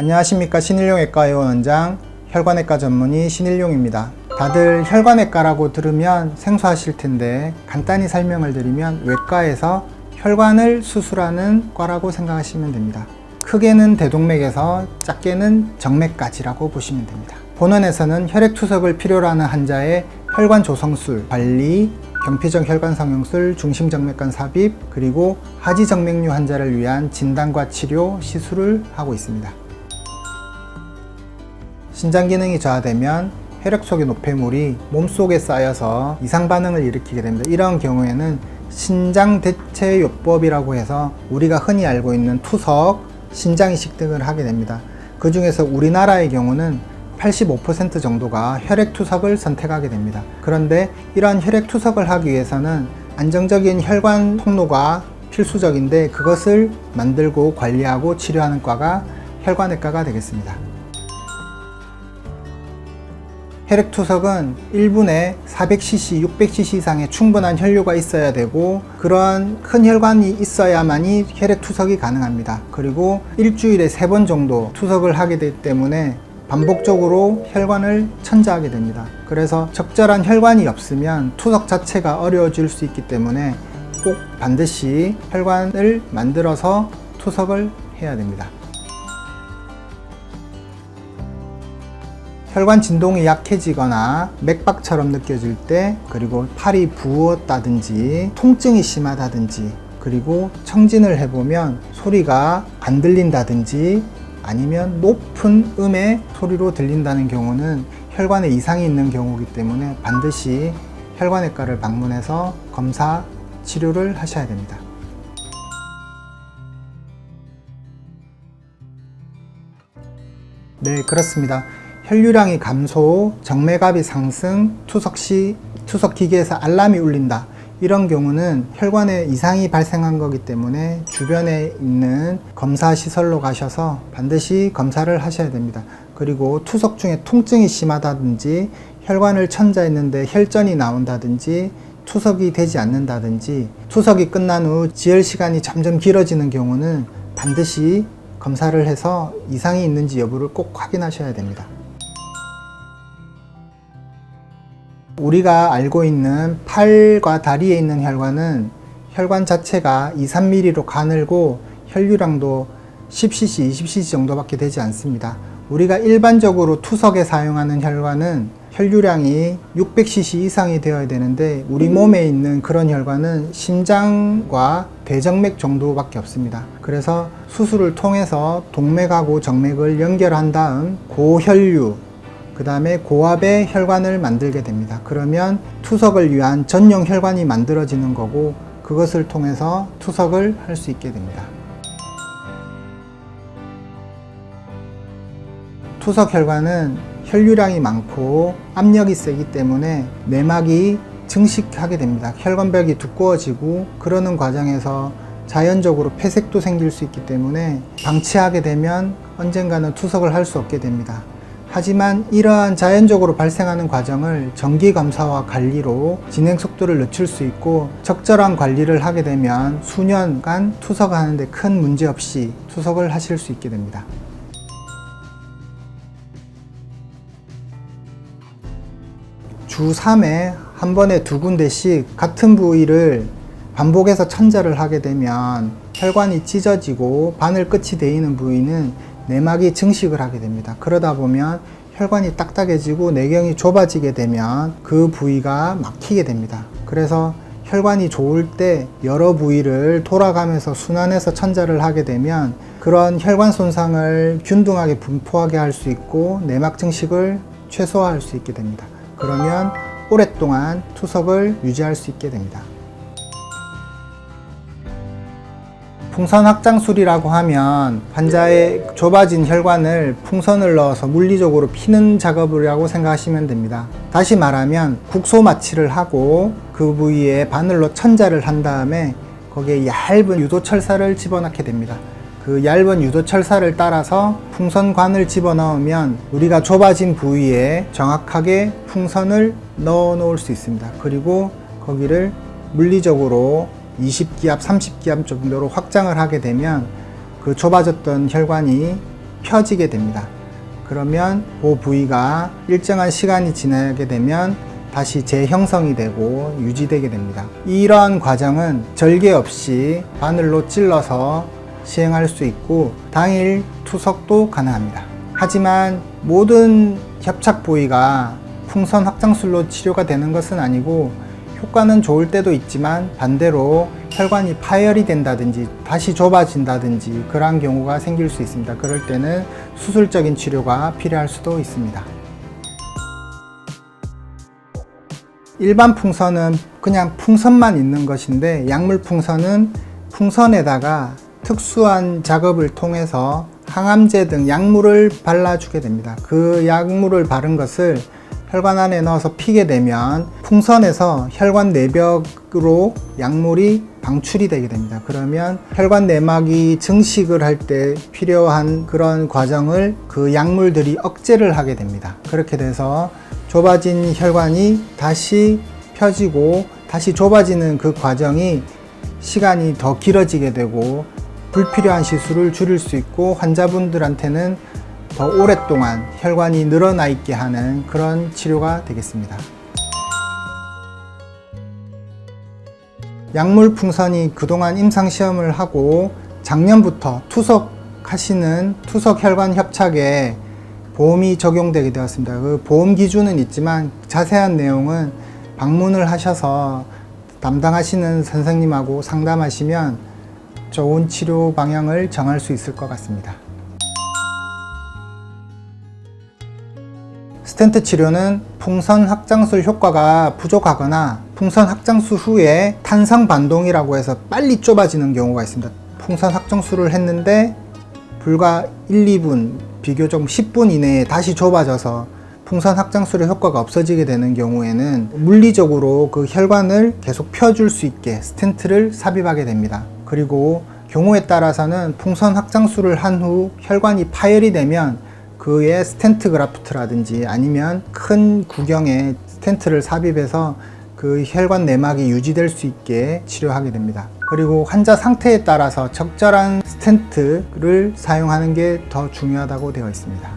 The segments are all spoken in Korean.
안녕하십니까. 신일용외과의원 원장, 혈관외과 전문의 신일용입니다. 다들 혈관외과라고 들으면 생소하실 텐데 간단히 설명을 드리면 외과에서 혈관을 수술하는 과라고 생각하시면 됩니다. 크게는 대동맥에서 작게는 정맥까지라고 보시면 됩니다. 본원에서는 혈액투석을 필요로 하는 환자의 혈관 조성술, 관리, 경피적 혈관 성형술, 중심정맥관 삽입, 그리고 하지정맥류 환자를 위한 진단과 치료, 시술을 하고 있습니다. 신장 기능이 저하되면 혈액 속의 노폐물이 몸속에 쌓여서 이상 반응을 일으키게 됩니다. 이런 경우에는 신장대체요법이라고 해서 우리가 흔히 알고 있는 투석, 신장이식 등을 하게 됩니다. 그 중에서 우리나라의 경우는 85% 정도가 혈액투석을 선택하게 됩니다. 그런데 이러한 혈액투석을 하기 위해서는 안정적인 혈관 통로가 필수적인데 그것을 만들고 관리하고 치료하는 과가 혈관외과가 되겠습니다. 혈액투석은 1분에 400cc, 600cc 이상의 충분한 혈류가 있어야 되고 그러한 큰 혈관이 있어야만이 혈액투석이 가능합니다. 그리고 일주일에 3번 정도 투석을 하게 되기 때문에 반복적으로 혈관을 천자하게 됩니다. 그래서 적절한 혈관이 없으면 투석 자체가 어려워질 수 있기 때문에 꼭 반드시 혈관을 만들어서 투석을 해야 됩니다. 혈관 진동이 약해지거나 맥박처럼 느껴질 때, 그리고 팔이 부었다든지 통증이 심하다든지, 그리고 청진을 해보면 소리가 안 들린다든지 아니면 높은 음의 소리로 들린다는 경우는 혈관에 이상이 있는 경우이기 때문에 반드시 혈관외과를 방문해서 검사, 치료를 하셔야 됩니다. 네, 그렇습니다. 혈류량이 감소, 정맥압이 상승, 투석 시 투석 기계에서 알람이 울린다. 이런 경우는 혈관에 이상이 발생한 거기 때문에 주변에 있는 검사 시설로 가셔서 반드시 검사를 하셔야 됩니다. 그리고 투석 중에 통증이 심하다든지 혈관을 천자했는데 혈전이 나온다든지 투석이 되지 않는다든지 투석이 끝난 후 지혈 시간이 점점 길어지는 경우는 반드시 검사를 해서 이상이 있는지 여부를 꼭 확인하셔야 됩니다. 우리가 알고 있는 팔과 다리에 있는 혈관은 혈관 자체가 2-3mm로 가늘고 혈류량도 10cc, 20cc 정도밖에 되지 않습니다. 우리가 일반적으로 투석에 사용하는 혈관은 혈류량이 600cc 이상이 되어야 되는데 우리 몸에 있는 그런 혈관은 심장과 대정맥 정도밖에 없습니다. 그래서 수술을 통해서 동맥하고 정맥을 연결한 다음 고혈류, 그 다음에 고압의 혈관을 만들게 됩니다. 그러면 투석을 위한 전용 혈관이 만들어지는 거고 그것을 통해서 투석을 할 수 있게 됩니다. 투석 혈관은 혈류량이 많고 압력이 세기 때문에 내막이 증식하게 됩니다. 혈관벽이 두꺼워지고 그러는 과정에서 자연적으로 폐색도 생길 수 있기 때문에 방치하게 되면 언젠가는 투석을 할 수 없게 됩니다. 하지만 이러한 자연적으로 발생하는 과정을 정기검사와 관리로 진행 속도를 늦출 수 있고 적절한 관리를 하게 되면 수년간 투석하는 데 큰 문제 없이 투석을 하실 수 있게 됩니다. 주 3회 한 번에 2군데씩 같은 부위를 반복해서 천자를 하게 되면 혈관이 찢어지고 바늘 끝이 데이는 부위는 내막이 증식을 하게 됩니다. 그러다 보면 혈관이 딱딱해지고 내경이 좁아지게 되면 그 부위가 막히게 됩니다. 그래서 혈관이 좋을 때 여러 부위를 돌아가면서 순환해서 천자를 하게 되면 그런 혈관 손상을 균등하게 분포하게 할 수 있고 내막 증식을 최소화할 수 있게 됩니다. 그러면 오랫동안 투석을 유지할 수 있게 됩니다. 풍선 확장술이라고 하면 환자의 좁아진 혈관을 풍선을 넣어서 물리적으로 피는 작업이라고 생각하시면 됩니다. 다시 말하면 국소 마취를 하고 그 부위에 바늘로 천자를 한 다음에 거기에 얇은 유도철사를 집어넣게 됩니다. 그 얇은 유도철사를 따라서 풍선관을 집어넣으면 우리가 좁아진 부위에 정확하게 풍선을 넣어 놓을 수 있습니다. 그리고 거기를 물리적으로 20기압, 30기압 정도로 확장을 하게 되면 그 좁아졌던 혈관이 펴지게 됩니다. 그러면 그 부위가 일정한 시간이 지나게 되면 다시 재형성이 되고 유지되게 됩니다. 이러한 과정은 절개 없이 바늘로 찔러서 시행할 수 있고 당일 투석도 가능합니다. 하지만 모든 협착 부위가 풍선 확장술로 치료가 되는 것은 아니고 효과는 좋을 때도 있지만 반대로 혈관이 파열이 된다든지 다시 좁아진다든지 그러한 경우가 생길 수 있습니다. 그럴 때는 수술적인 치료가 필요할 수도 있습니다. 일반 풍선은 그냥 풍선만 있는 것인데 약물 풍선은 풍선에다가 특수한 작업을 통해서 항암제 등 약물을 발라주게 됩니다. 그 약물을 바른 것을 혈관 안에 넣어서 피게 되면 풍선에서 혈관 내벽으로 약물이 방출이 되게 됩니다. 그러면 혈관 내막이 증식을 할 때 필요한 그런 과정을 그 약물들이 억제를 하게 됩니다. 그렇게 돼서 좁아진 혈관이 다시 펴지고 다시 좁아지는 그 과정이 시간이 더 길어지게 되고 불필요한 시술을 줄일 수 있고 환자분들한테는 더 오랫동안 혈관이 늘어나 있게 하는 그런 치료가 되겠습니다. 약물 풍선이 그동안 임상시험을 하고 작년부터 투석하시는 투석혈관 협착에 보험이 적용되게 되었습니다. 그 보험 기준은 있지만 자세한 내용은 방문을 하셔서 담당하시는 선생님하고 상담하시면 좋은 치료 방향을 정할 수 있을 것 같습니다. 스텐트 치료는 풍선 확장술 효과가 부족하거나 풍선 확장술 후에 탄성 반동이라고 해서 빨리 좁아지는 경우가 있습니다. 풍선 확장술을 했는데 불과 1, 2분, 비교적 10분 이내에 다시 좁아져서 풍선 확장술의 효과가 없어지게 되는 경우에는 물리적으로 그 혈관을 계속 펴줄 수 있게 스텐트를 삽입하게 됩니다. 그리고 경우에 따라서는 풍선 확장술을 한 후 혈관이 파열이 되면 그의 스텐트 그라프트라든지 아니면 큰 구경에 스텐트를 삽입해서 그 혈관 내막이 유지될 수 있게 치료하게 됩니다. 그리고 환자 상태에 따라서 적절한 스텐트를 사용하는 게 더 중요하다고 되어 있습니다.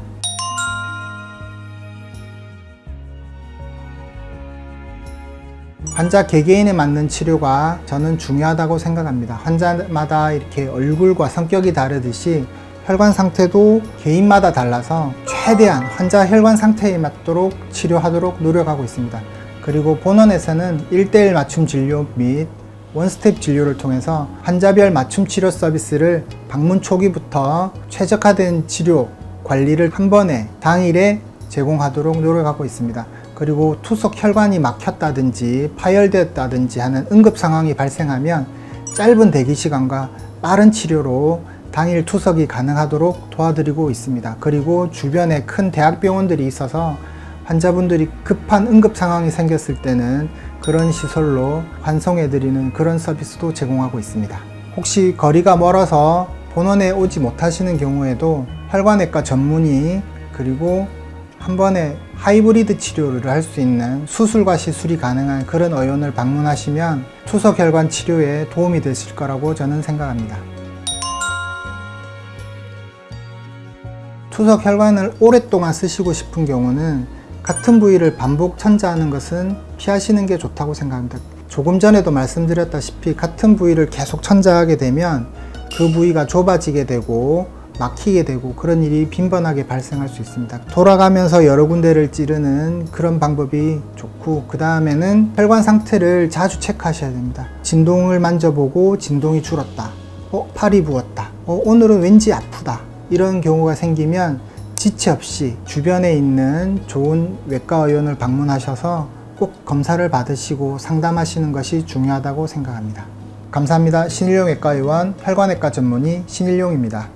환자 개개인에 맞는 치료가 저는 중요하다고 생각합니다. 환자마다 이렇게 얼굴과 성격이 다르듯이 혈관 상태도 개인마다 달라서 최대한 환자 혈관 상태에 맞도록 치료하도록 노력하고 있습니다. 그리고 본원에서는 1:1 맞춤 진료 및 원스텝 진료를 통해서 환자별 맞춤 치료 서비스를 방문 초기부터 최적화된 치료 관리를 한 번에 당일에 제공하도록 노력하고 있습니다. 그리고 투석 혈관이 막혔다든지 파열되었다든지 하는 응급 상황이 발생하면 짧은 대기 시간과 빠른 치료로 당일 투석이 가능하도록 도와드리고 있습니다. 그리고 주변에 큰 대학병원들이 있어서 환자분들이 급한 응급 상황이 생겼을 때는 그런 시설로 환송해드리는 그런 서비스도 제공하고 있습니다. 혹시 거리가 멀어서 본원에 오지 못하시는 경우에도 혈관외과 전문의 그리고 한 번에 하이브리드 치료를 할 수 있는 수술과 시술이 가능한 그런 의원을 방문하시면 투석혈관 치료에 도움이 되실 거라고 저는 생각합니다. 투석혈관을 오랫동안 쓰시고 싶은 경우는 같은 부위를 반복 천자하는 것은 피하시는 게 좋다고 생각합니다. 조금 전에도 말씀드렸다시피 같은 부위를 계속 천자하게 되면 그 부위가 좁아지게 되고 막히게 되고 그런 일이 빈번하게 발생할 수 있습니다. 돌아가면서 여러 군데를 찌르는 그런 방법이 좋고 그 다음에는 혈관 상태를 자주 체크하셔야 됩니다. 진동을 만져보고 진동이 줄었다. 팔이 부었다. 오늘은 왠지 아프다. 이런 경우가 생기면 지체 없이 주변에 있는 좋은 외과 의원을 방문하셔서 꼭 검사를 받으시고 상담하시는 것이 중요하다고 생각합니다. 감사합니다. 신일용 외과 의원 혈관외과 전문의 신일용입니다.